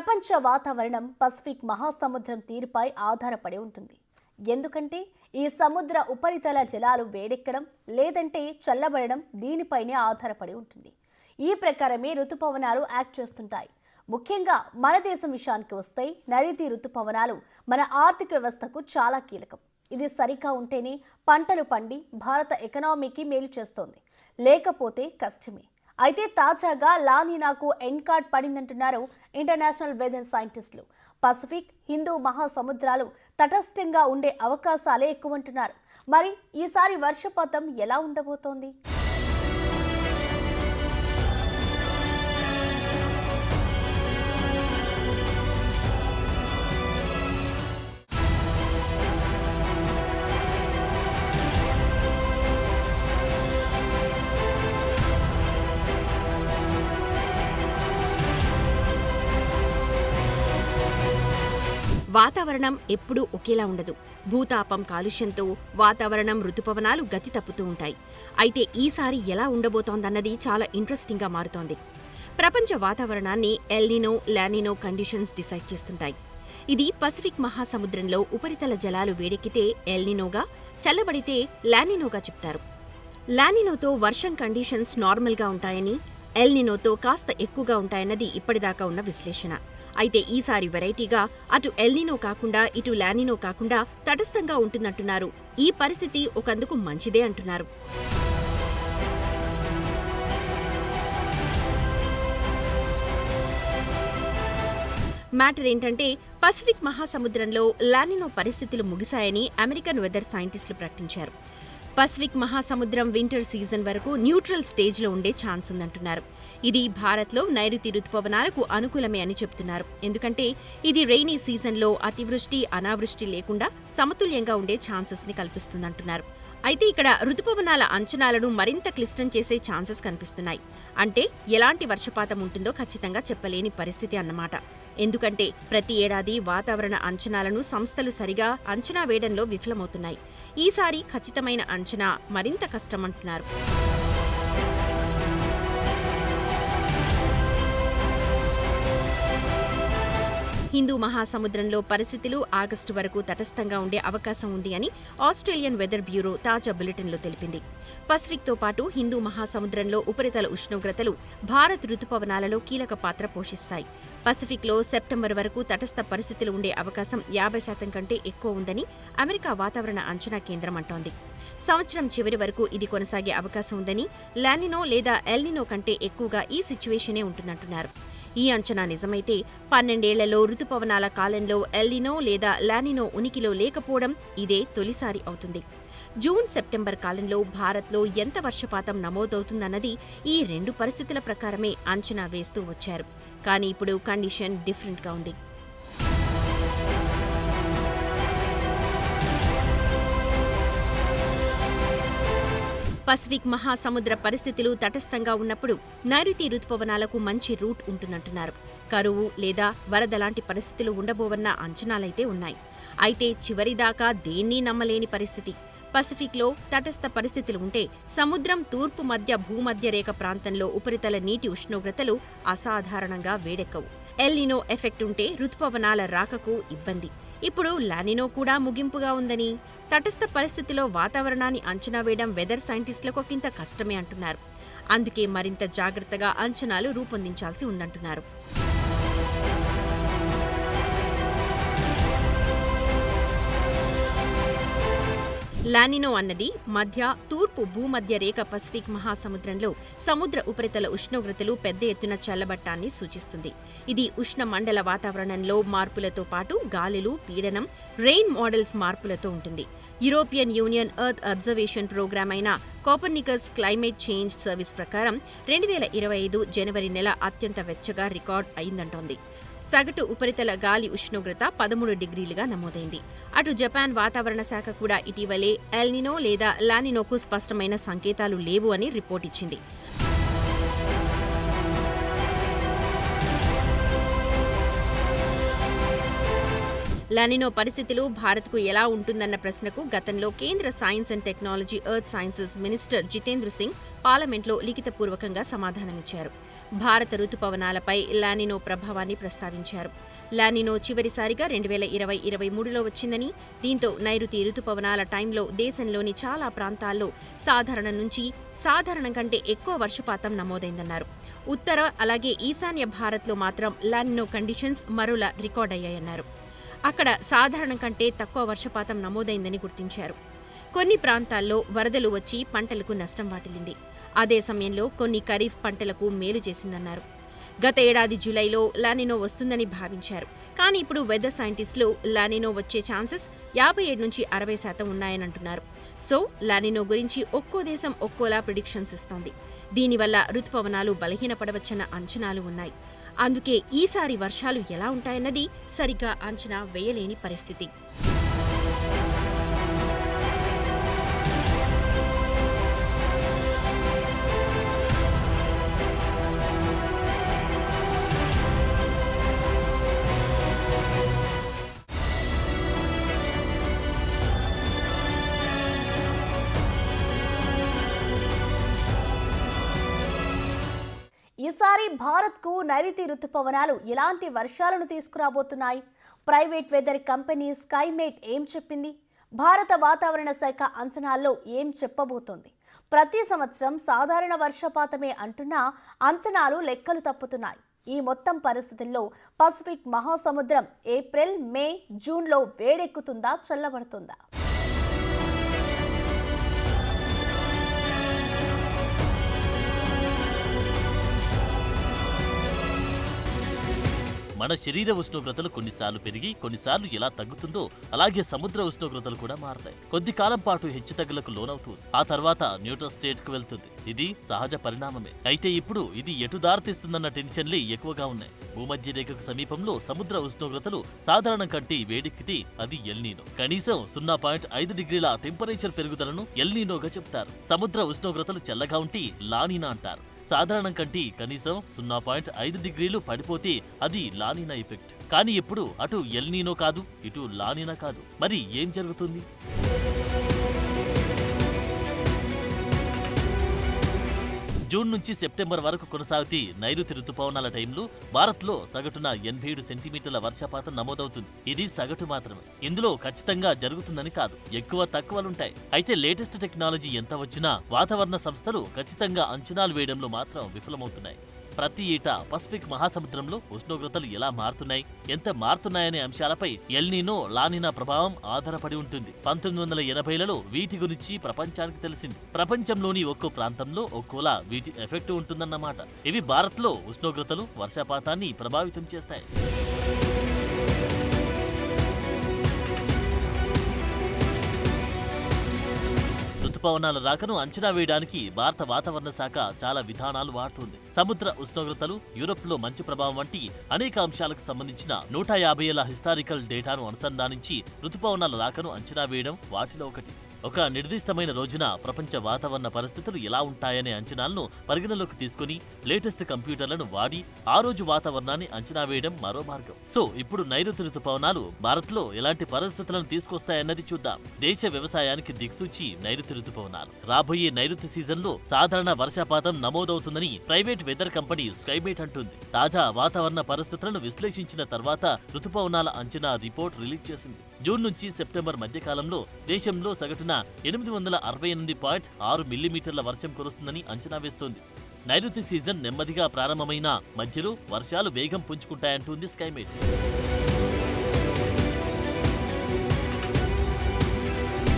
ప్రపంచ వాతావరణం పసిఫిక్ మహాసముద్రం తీరుపై ఆధారపడి ఉంటుంది. ఎందుకంటే ఈ సముద్ర ఉపరితల జలాలు వేడెక్కడం లేదంటే చల్లబడడం దీనిపైనే ఆధారపడి ఉంటుంది. ఈ ప్రకారమే ఋతుపవనాలు యాక్ట్ చేస్తుంటాయి. ముఖ్యంగా మన దేశం విషయానికి వస్తే నైరుతి ఋతుపవనాలు మన ఆర్థిక వ్యవస్థకు చాలా కీలకం. ఇది సరిగా ఉంటేనే పంటలు పండి భారత ఎకనామీకి మేలు చేస్తోంది, లేకపోతే కష్టమే. అయితే తాజాగా లానినాకు ఎండ్ కార్డ్ పడిందంటున్నారు ఇంటర్నేషనల్ వెదర్ సైంటిస్టులు. పసిఫిక్, హిందూ మహాసముద్రాలు తటస్థంగా ఉండే అవకాశాలే ఎక్కువంటున్నారు. మరి ఈసారి వర్షపాతం ఎలా ఉండబోతోంది? వాతావరణం ఎప్పుడూ ఒకేలా ఉండదు. భూతాపం, కాలుష్యంతో వాతావరణం, ఋతుపవనాలు గతి తప్పుతూ ఉంటాయి. అయితే ఈసారి ఎలా ఉండబోతోందన్నది చాలా ఇంట్రెస్టింగ్గా మారుతోంది. ప్రపంచ వాతావరణాన్ని ఎల్నినో, లానినో కండిషన్స్ డిసైడ్ చేస్తుంటాయి. ఇది పసిఫిక్ మహాసముద్రంలో ఉపరితల జలాలు వేడెక్కితే ఎల్నినోగా, చల్లబడితే లానినోగా చెప్తారు. లానినోతో వర్షం కండిషన్స్ నార్మల్గా ఉంటాయని, ఎల్నినోతో కాస్త ఎక్కువగా ఉంటాయన్నది ఇప్పటిదాకా ఉన్న విశ్లేషణ. అయితే ఈసారి వెరైటీగా అటు ఎల్నినో కాకుండా ఇటు లానినో కాకుండా తటస్థంగా ఉంటుందంటున్నారు. ఈ పరిస్థితి ఒకందుకు మంచిదే అంటున్నారు. మ్యాటర్ ఏంటంటే పసిఫిక్ మహాసముద్రంలో లానినో పరిస్థితులు ముగిశాయని అమెరికన్ వెదర్ సైంటిస్టులు ప్రకటించారు. పసిఫిక్ మహాసముద్రం వింటర్ సీజన్ వరకు న్యూట్రల్ స్టేజ్లో ఉండే ఛాన్స్ ఉందంటున్నారు. ఇది భారత్లో నైరుతి ఋతుపవనాలకు అనుకూలమే అని చెప్తున్నారు. ఎందుకంటే ఇది రెయినీ సీజన్లో అతివృష్టి, అనావృష్టి లేకుండా సమతుల్యంగా ఉండే ఛాన్సెస్ని కల్పిస్తుందంటున్నారు. అయితే ఇక్కడ ఋతుపవనాల అంచనాలను మరింత క్లిష్టం చేసే ఛాన్సెస్ కనిపిస్తున్నాయి. అంటే ఎలాంటి వర్షపాతం ఉంటుందో ఖచ్చితంగా చెప్పలేని పరిస్థితి అన్నమాట. ఎందుకంటే ప్రతి ఏడాది వాతావరణ అంచనాలను సంస్థలు సరిగా అంచనా వేయడంలో విఫలమవుతున్నాయి. ఈసారి ఖచ్చితమైన అంచనా మరింత కష్టమంటున్నారు. హిందూ మహాసముద్రంలో పరిస్థితులు ఆగస్టు వరకు తటస్థంగా ఉండే అవకాశం ఉంది అని ఆస్ట్రేలియన్ వెదర్ బ్యూరో తాజా బులెటిన్లో తెలిపింది. పసిఫిక్తో పాటు హిందూ మహాసముద్రంలో ఉపరితల ఉష్ణోగ్రతలు భారత్ ఋతుపవనాలలో కీలక పాత్ర పోషిస్తాయి. పసిఫిక్లో సెప్టెంబర్ వరకు తటస్థ పరిస్థితులు ఉండే అవకాశం 50% కంటే ఎక్కువ ఉందని అమెరికా వాతావరణ అంచనా కేంద్రం అంటోంది. సంవత్సరం చివరి వరకు ఇది కొనసాగే అవకాశం ఉందని, లానినో లేదా ఎల్నినో కంటే ఎక్కువగా ఈ సిచ్యువేషనే ఉంటుందంటున్నారు. ఈ అంచనా నిజమైతే 12 ఏళ్లలో ఋతుపవనాల కాలంలో ఎల్నినో లేదా లానినో ఉనికిలో లేకపోవడం ఇదే తొలిసారి అవుతుంది. జూన్, సెప్టెంబర్ కాలంలో భారత్లో ఎంత వర్షపాతం నమోదవుతుందన్నది ఈ రెండు పరిస్థితుల ప్రకారమే అంచనా వేస్తూ వచ్చారు. కానీ ఇప్పుడు కండిషన్ డిఫరెంట్గా ఉంది. పసిఫిక్ మహాసముద్ర పరిస్థితులు తటస్థంగా ఉన్నప్పుడు నైరుతి ఋతుపవనాలకు మంచి రూట్ ఉంటుందంటున్నారు. కరువు లేదా వరద లాంటి పరిస్థితులు ఉండబోవన్న అంచనాలైతే ఉన్నాయి. అయితే చివరిదాకా దేన్నీ నమ్మలేని పరిస్థితి. పసిఫిక్లో తటస్థ పరిస్థితులు ఉంటే సముద్రం తూర్పు మధ్య భూమధ్య రేఖ ప్రాంతంలో ఉపరితల నీటి ఉష్ణోగ్రతలు అసాధారణంగా వేడెక్కవు. ఎల్నినో ఎఫెక్ట్ ఉంటే ఋతుపవనాల రాకకు ఇబ్బంది. ఇప్పుడు లానినో కూడా ముగింపుగా ఉందని, తటస్థ పరిస్థితిలో వాతావరణాన్ని అంచనా వేయడం వెదర్ సైంటిస్టులకు ఒకంత కష్టమే అంటున్నారు. అందుకే మరింత జాగ్రత్తగా అంచనాలు రూపొందించాల్సి ఉందంటున్నారు. లానినో అన్నది మధ్య, తూర్పు భూమధ్య రేఖ పసిఫిక్ మహాసముద్రంలో సముద్ర ఉపరితల ఉష్ణోగ్రతలు పెద్ద ఎత్తున చల్లబట్టాన్ని సూచిస్తుంది. ఇది ఉష్ణ మండల వాతావరణంలో మార్పులతో పాటు గాలులు, పీడనం, రెయిన్ మోడల్స్ మార్పులతో ఉంటుంది. European Union earth observation programme అయిన కోపర్నికస్ క్లైమేట్ చేంజ్ సర్వీస్ ప్రకారం 2025 జనవరి నెల అత్యంత వెచ్చగా రికార్డ్ అయిందంటోంది. సగటు ఉపరితల గాలి ఉష్ణోగ్రత 13 డిగ్రీలుగా నమోదైంది. అటు జపాన్ వాతావరణ శాఖ కూడా ఇటీవలే ఎల్నినో లేదా లానినోకు స్పష్టమైన సంకేతాలు లేవు అని రిపోర్ట్ ఇచ్చింది. లానినో పరిస్థితులు భారత్కు ఎలా ఉంటుందన్న ప్రశ్నకు గతంలో కేంద్ర science and technology earth sciences minister Jitendra Singh పార్లమెంట్లో లిఖితపూర్వకంగా సమాధానమిచ్చారు. భారత రుతుపవనాలపై లానినో ప్రభావాన్ని ప్రస్తావించారు. లానినో చివరిసారిగా 2020-23లో వచ్చిందని, దీంతో నైరుతి రుతుపవనాల టైంలో దేశంలోని చాలా ప్రాంతాల్లో సాధారణం నుంచి సాధారణం కంటే ఎక్కువ వర్షపాతం నమోదైందన్నారు. ఉత్తర అలాగే ఈశాన్య భారత్లో మాత్రం లానినో కండిషన్స్ మరోలా రికార్డయ్యాయన్నారు. అక్కడ సాధారణం కంటే తక్కువ వర్షపాతం నమోదైందని గుర్తించారు. కొన్ని ప్రాంతాల్లో వరదలు వచ్చి పంటలకు నష్టం వాటిల్లింది. అదే సమయంలో కొన్ని ఖరీఫ్ పంటలకు మేలు చేసిందన్నారు. గత ఏడాది జూలైలో లానినో వస్తుందని భావించారు. కానీ ఇప్పుడు వెదర్ సైంటిస్టులు లానినో వచ్చే ఛాన్సెస్ 57-60% ఉన్నాయనంటున్నారు. సో లానినో గురించి ఒక్కో దేశం ఒక్కోలా ప్రిడిక్షన్స్ ఇస్తోంది. దీనివల్ల రుతుపవనాలు బలహీనపడవచ్చన్న అంచనాలు ఉన్నాయి. అందుకే ఈసారి వర్షాలు ఎలా ఉంటాయన్నది సరిగ్గా అంచనా వేయలేని పరిస్థితి. ఈసారి భారత్కు నైరుతి రుతుపవనాలు ఎలాంటి వర్షాలను తీసుకురాబోతున్నాయి? ప్రైవేట్ వెదర్ కంపెనీ స్కైమేట్ ఏం చెప్పింది? భారత వాతావరణ శాఖ అంచనాల్లో ఏం చెప్పబోతోంది? ప్రతి సంవత్సరం సాధారణ వర్షపాతమే అంటున్నా అంచనాలు లెక్కలు తప్పుతున్నాయి. ఈ మొత్తం పరిస్థితుల్లో పసిఫిక్ మహాసముద్రం ఏప్రిల్, మే, జూన్లో వేడెక్కుతుందా, చల్లబడుతుందా? మన శరీర ఉష్ణోగ్రతలు కొన్నిసార్లు పెరిగి కొన్నిసార్లు ఎలా తగ్గుతుందో అలాగే సముద్ర ఉష్ణోగ్రతలు కూడా మారతాయి. కొద్ది కాలం పాటు హెచ్చుతగ్గులకు లోనవుతుంది. ఆ తర్వాత న్యూట్రల్ స్టేట్ కు వెళ్తుంది. ఇది సహజ పరిణామమే. అయితే ఇప్పుడు ఇది ఎటు దారితీస్తుందన్న టెన్షన్లే ఎక్కువగా ఉన్నాయి. భూమధ్య రేఖకు సమీపంలో సముద్ర ఉష్ణోగ్రతలు సాధారణం కంటే వేడెక్కితే అది ఎల్నీనో. కనీసం 0.5 డిగ్రీల టెంపరేచర్ పెరుగుదలను ఎల్నీనోగా చెప్తారు. సముద్ర ఉష్ణోగ్రతలు చల్లగా ఉంటే లానినా అంటారు. సాధారణం కంటే కనీసం 0.5 డిగ్రీలు పడిపోతే అది లానినా ఎఫెక్ట్. కానీ ఇప్పుడు అటు ఎల్నీనో కాదు, ఇటు లానినా కాదు. మరి ఏం జరుగుతుంది? జూన్ నుంచి సెప్టెంబర్ వరకు కొనసాగుతూ నైరుతి రుతుపవనాల టైంలో భారత్లో సగటున 87 సెంటీమీటర్ల వర్షపాతం నమోదవుతుంది. ఇది సగటు మాత్రమే. ఇందులో ఖచ్చితంగా జరుగుతుందని కాదు, ఎక్కువ తక్కువలుంటాయి. అయితే లేటెస్ట్ టెక్నాలజీ ఎంత వచ్చినా వాతావరణ సంస్థలు ఖచ్చితంగా అంచనాలు వేయడంలో మాత్రం విఫలమవుతున్నాయి. ప్రతి ఏటా పసిఫిక్ మహాసముద్రంలో ఉష్ణోగ్రతలు ఎలా మారుతున్నాయి, ఎంత మారుతున్నాయనే అంశాలపై ఎల్నీనో, లానినా ప్రభావం ఆధారపడి ఉంటుంది. 1980లలో వీటి గురించి ప్రపంచానికి తెలిసింది. ప్రపంచంలోని ఒక్కో ప్రాంతంలో ఒక్కోలా వీటి ఎఫెక్ట్ ఉంటుందన్నమాట. ఇవి భారత్లో ఉష్ణోగ్రతలు, వర్షపాతాన్ని ప్రభావితం చేస్తాయి. రుతుపవనాల రాకను అంచనా వేయడానికి భారత వాతావరణ శాఖ చాలా విధానాలు వాడుతుంది. సముద్ర ఉష్ణోగ్రతలు, యూరోప్లో మంచు ప్రభావం వంటి అనేక అంశాలకు సంబంధించిన 150 ఏళ్ల హిస్టారికల్ డేటాను అనుసంధానించి రుతుపవనాల రాకను అంచనా వేయడం వాటిలో ఒకటి. ఒక నిర్దిష్టమైన రోజున ప్రపంచ వాతావరణ పరిస్థితులు ఎలా ఉంటాయనే అంచనాలను పరిగణలోకి తీసుకుని లేటెస్ట్ కంప్యూటర్లను వాడి ఆ రోజు వాతావరణాన్ని అంచనా వేయడం మరో మార్గం. సో ఇప్పుడు నైరుతి రుతుపవనాలు భారత్లో ఎలాంటి పరిస్థితులను తీసుకొస్తాయన్నది చూద్దాం. దేశ వ్యవసాయానికి దిక్సూచి నైరుతి రుతుపవనాలు. రాబోయే నైరుతి సీజన్లో సాధారణ వర్షపాతం నమోదవుతుందని ప్రైవేట్ వెదర్ కంపెనీ స్కైమేట్ అంటుంది. తాజా వాతావరణ పరిస్థితులను విశ్లేషించిన తర్వాత రుతుపవనాల అంచనా రిపోర్ట్ రిలీజ్ చేసింది. జూన్ నుంచి సెప్టెంబర్ మధ్యకాలంలో దేశంలో సగటున 868.6 మిల్లీమీటర్ల వర్షం కురుస్తుందని అంచనా వేస్తోంది. నైరుతి సీజన్ నెమ్మదిగా ప్రారంభమైన మధ్యలో వర్షాలు వేగం పుంజుకుంటాయంటుంది స్కైమేట్.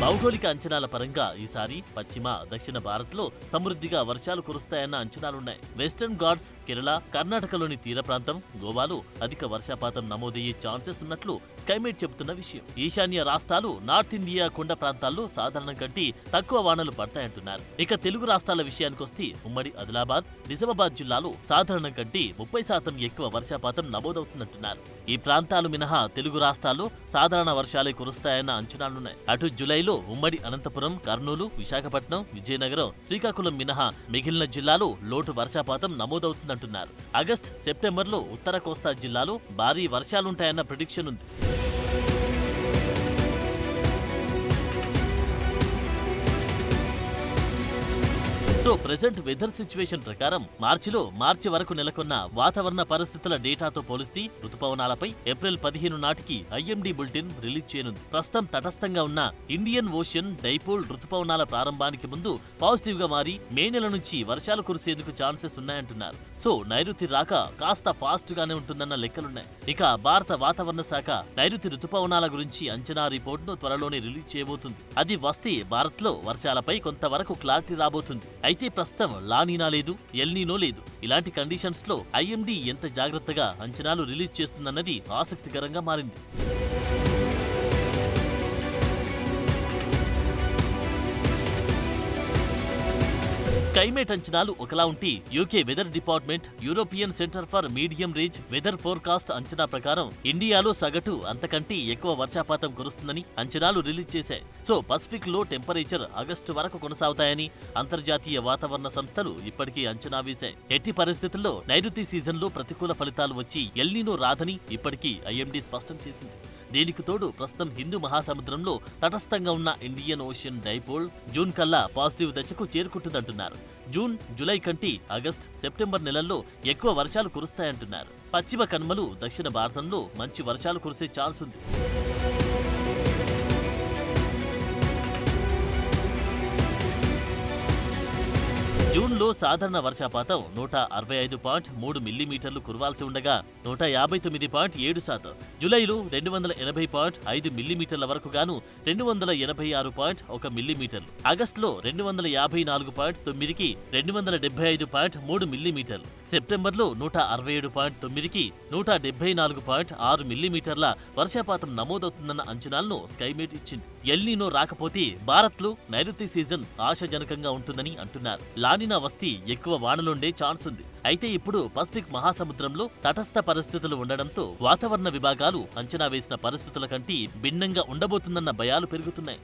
భౌగోళిక అంచనాల పరంగా ఈసారి పశ్చిమ, దక్షిణ భారత్లో సమృద్ధిగా వర్షాలు కురుస్తాయన్న అంచనాలున్నాయి. వెస్టర్న్ ఘాట్స్, కేరళ, కర్ణాటకలోని తీర ప్రాంతం, గోవాలో అధిక వర్షపాతం నమోదయ్యే ఛాన్సెస్ ఉన్నట్లు స్కైమేట్ చెబుతున్న విషయం. ఈశాన్య రాష్ట్రాలు, నార్త్ ఇండియా కొండ ప్రాంతాల్లో సాధారణం కంటే తక్కువ వానలు పడతాయంటున్నారు. ఇక తెలుగు రాష్ట్రాల విషయానికొస్తే ఉమ్మడి ఆదిలాబాద్, నిజామాబాద్ జిల్లాలో సాధారణం కంటే 30% ఎక్కువ వర్షపాతం నమోదవుతుందంటున్నారు. ఈ ప్రాంతాలు మినహా తెలుగు రాష్ట్రాల్లో సాధారణ వర్షాలే కురుస్తాయన్న అంచనాలున్నాయి. అటు జూలైలో ఉమ్మడి అనంతపురం, కర్నూలు, విశాఖపట్నం, విజయనగరం, శ్రీకాకుళం మినహా మిగిలిన జిల్లాలో లోటు వర్షపాతం నమోదవుతుందంటున్నారు. ఆగస్టు, సెప్టెంబర్లో ఉత్తర కోస్తా జిల్లాలో భారీ వర్షాలుంటాయన్న ప్రిడిక్షన్ ఉంది. సో ప్రెజెంట్ వెదర్ సిచ్యువేషన్ ప్రకారం మార్చి వరకు నెలకొన్న వాతావరణ పరిస్థితుల డేటాతో పోలిస్తే రుతుపవనాలపై ఏప్రిల్ 15 నాటికి ఐఎండీ బులెటిన్ రిలీజ్ చేయనుంది. ప్రస్తుతం తటస్థంగా ఉన్న ఇండియన్ ఓషన్ డైపోల్ రుతుపవనాల ప్రారంభానికి ముందు పాజిటివ్ గా మారి మే నెల నుంచి వర్షాలు కురిసేందుకు ఛాన్సెస్ ఉన్నాయంటున్నారు. సో నైరుతి రాక కాస్త ఫాస్ట్ గానే ఉంటుందన్న లెక్కలున్నాయి. ఇక భారత వాతావరణ శాఖ నైరుతి రుతుపవనాల గురించి అంచనా రిపోర్టును త్వరలోనే రిలీజ్ చేయబోతుంది. అది వస్తే భారత్ లో వర్షాలపై కొంతవరకు క్లారిటీ రాబోతుంది. అయితే ప్రస్తుతం లానీనా లేదు, ఎల్నీనో లేదు. ఇలాంటి కండిషన్స్ లో ఐఎండీ ఎంత జాగ్రత్తగా అంచనాలు రిలీజ్ చేస్తుందన్నది ఆసక్తికరంగా మారింది. స్కైమేట్ అంచనాలు ఒకలా ఉంటే UK weather department European centre for medium range weather forecast అంచనా ప్రకారం ఇండియాలో సగటు అంతకంటే ఎక్కువ వర్షపాతం కురుస్తుందని అంచనాలు రిలీజ్ చేశాయి. సో పసిఫిక్ లో టెంపరేచర్ ఆగస్టు వరకు కొనసాగుతాయని అంతర్జాతీయ వాతావరణ సంస్థలు ఇప్పటికే అంచనా వేశాయి. ఎట్టి పరిస్థితుల్లో నైరుతి సీజన్లో ప్రతికూల ఫలితాలు వచ్చి ఎల్నీనో రాదని ఇప్పటికీ ఐఎండీ స్పష్టం చేసింది. దీనికి తోడు ప్రస్తుతం హిందూ మహాసముద్రంలో తటస్థంగా ఉన్న ఇండియన్ ఓషన్ డైపోల్ జూన్ కల్లా పాజిటివ్ దశకు చేరుకుంటుందంటున్నారు. జూన్, జూలై కంటే ఆగస్ట్, సెప్టెంబర్ నెలల్లో ఎక్కువ వర్షాలు కురుస్తాయంటున్నారు. పశ్చిమ కనుమలు దక్షిణ భారతంలో మంచి వర్షాలు కురిసే ఛాన్స్ ఉంది. జూన్లో సాధారణ వర్షపాతం 165.3 మిల్లీమీటర్లు కురవాల్సి ఉండగా 159.7%, జూలైలో 280.5 మిల్లీమీటర్ల వరకు గాను 286.1 మిల్లీమీటర్లు, ఆగస్టులో 254.9కి 275.3 మిల్లీమీటర్లు, సెప్టెంబర్లో 167.9కి 174.6 మిల్లీమీటర్ల వర్షపాతం నమోదవుతుందన్న అంచనాలను స్కైమేట్ ఇచ్చింది. ఎల్నీనో రాకపోతే భారత్లో నైరుతి సీజన్ ఆశాజనకంగా ఉంటుందని అంటున్నారు. లానినా వస్తే ఎక్కువ వానలుండే ఛాన్స్ ఉంది. అయితే ఇప్పుడు పసిఫిక్ మహాసముద్రంలో తటస్థ పరిస్థితులు ఉండడంతో వాతావరణ విభాగాలు అంచనా వేసిన పరిస్థితుల కంటే భిన్నంగా ఉండబోతుందన్న భయాలు పెరుగుతున్నాయి.